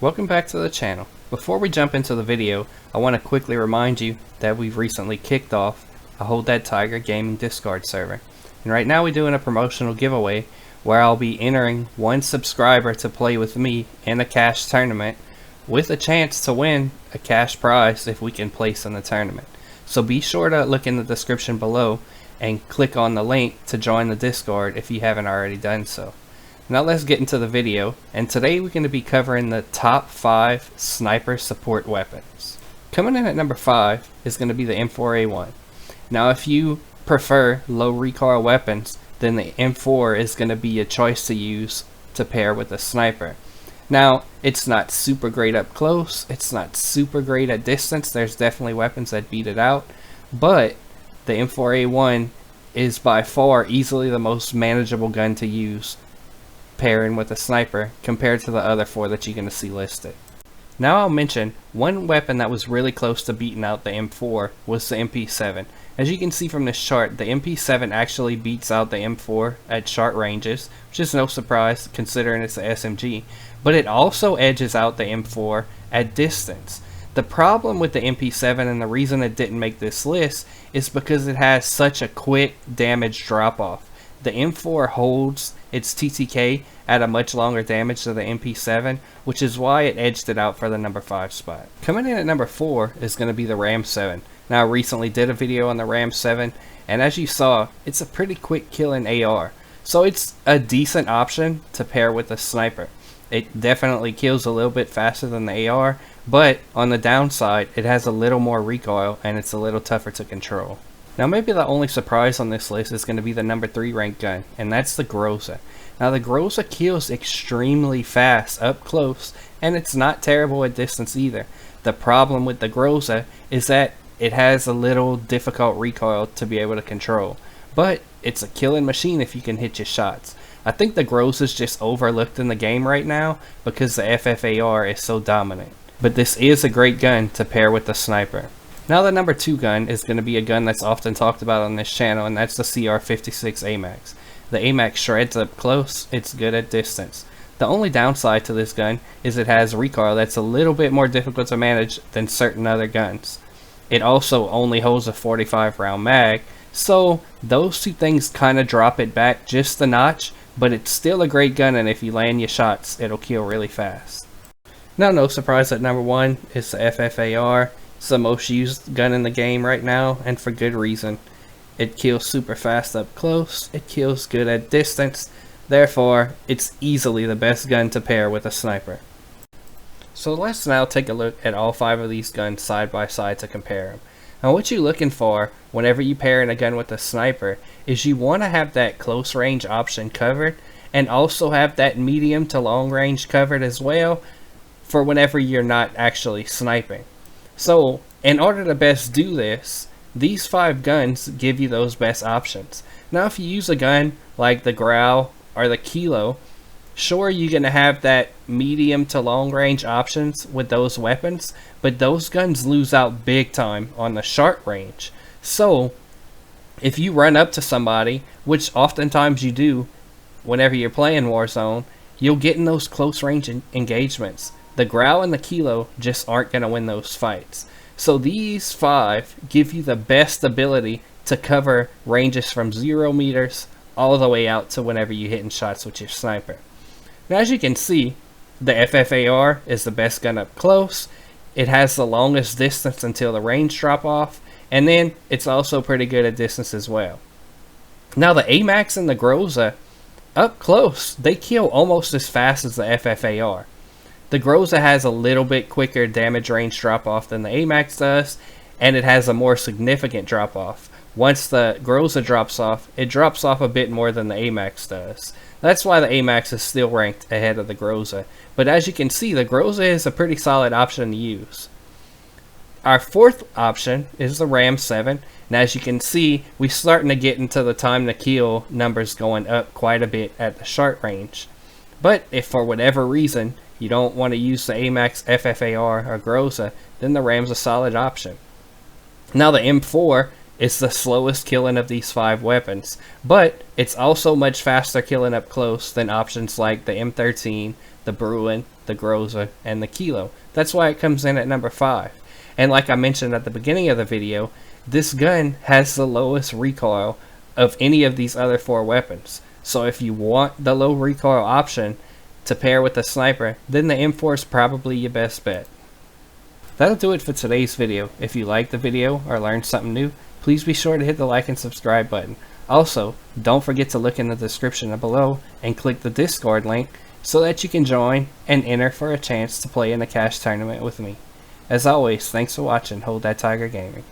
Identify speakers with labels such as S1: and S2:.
S1: Welcome back to the channel. Before we jump into the video, I want to quickly remind you that we've recently kicked off a Hold That Tiger Gaming Discord server. And right now we're doing a promotional giveaway where I'll be entering one subscriber to play with me in a cash tournament with a chance to win a cash prize if we can place in the tournament. So be sure to look in the description below and click on the link to join the Discord if you haven't already done so. Now let's get into the video, and today we're going to be covering the top 5 sniper support weapons. Coming in at number 5 is going to be the M4A1. Now if you prefer low recoil weapons, then the M4 is going to be a choice to use to pair with a sniper. Now it's not super great up close, it's not super great at distance, there's definitely weapons that beat it out, but the M4A1 is by far easily the most manageable gun to use pairing with a sniper compared to the other 4 that you're going to see listed. Now I'll mention one weapon that was really close to beating out the M4 was the MP7. As you can see from this chart, the MP7 actually beats out the M4 at short ranges, which is no surprise considering it's a SMG, but it also edges out the M4 at distance. The problem with the MP7 and the reason it didn't make this list is because it has such a quick damage drop off. The M4 holds its TTK at a much longer damage to the MP7, which is why it edged it out for the number 5 spot. Coming in at number 4 is going to be the Ram 7. Now I recently did a video on the Ram 7, and as you saw, it's a pretty quick killing AR. So it's a decent option to pair with a sniper. It definitely kills a little bit faster than the AR, but on the downside, it has a little more recoil and it's a little tougher to control. Now maybe the only surprise on this list is going to be the number 3 ranked gun, and that's the Groza. Now the Groza kills extremely fast up close, and it's not terrible at distance either. The problem with the Groza is that it has a little difficult recoil to be able to control, but it's a killing machine if you can hit your shots. I think the Groza is just overlooked in the game right now because the FFAR is so dominant, but this is a great gun to pair with the sniper. Now the number 2 gun is going to be a gun that's often talked about on this channel, and that's the CR56 AMAX. The AMAX shreds up close, it's good at distance. The only downside to this gun is it has recoil that's a little bit more difficult to manage than certain other guns. It also only holds a 45 round mag, so those 2 things kind of drop it back just a notch, but it's still a great gun, and if you land your shots, it'll kill really fast. Now no surprise that number 1 is the FFAR. It's the most used gun in the game right now, and for good reason. It kills super fast up close, it kills good at distance, therefore it's easily the best gun to pair with a sniper. So let's now take a look at all 5 of these guns side by side to compare them. Now what you're looking for whenever you pair in a gun with a sniper is you want to have that close range option covered, and also have that medium to long range covered as well for whenever you're not actually sniping. So, in order to best do this, these 5 guns give you those best options. Now if you use a gun like the Grau or the Kilo, sure you're going to have that medium to long range options with those weapons, but those guns lose out big time on the short range. So, if you run up to somebody, which oftentimes you do whenever you're playing Warzone, you'll get in those close range engagements. The Grau and the Kilo just aren't going to win those fights. So these 5 give you the best ability to cover ranges from 0 meters all the way out to whenever you're hitting shots with your sniper. Now as you can see, the FFAR is the best gun up close. It has the longest distance until the range drop off, and then it's also pretty good at distance as well. Now the AMAX and the Groza, up close, they kill almost as fast as the FFAR. The Groza has a little bit quicker damage range drop off than the AMAX does, and it has a more significant drop off. Once the Groza drops off, it drops off a bit more than the AMAX does. That's why the AMAX is still ranked ahead of the Groza. But as you can see, the Groza is a pretty solid option to use. Our 4th option is the Ram 7, and as you can see, we're starting to get into the time to kill numbers going up quite a bit at the short range. But if for whatever reason you don't want to use the AMAX, FFAR, or Groza, then the Ram's a solid option. Now the M4 It's the slowest killing of these 5 weapons, but it's also much faster killing up close than options like the M13, the Bruen, the Groza, and the Kilo. That's why it comes in at number 5. And like I mentioned at the beginning of the video, this gun has the lowest recoil of any of these other 4 weapons. So if you want the low recoil option to pair with the sniper, then the M4 is probably your best bet. That'll do it for today's video. If you liked the video or learned something new, please be sure to hit the like and subscribe button. Also, don't forget to look in the description below and click the Discord link so that you can join and enter for a chance to play in the cash tournament with me. As always, thanks for watching Hold That Tiger Gaming.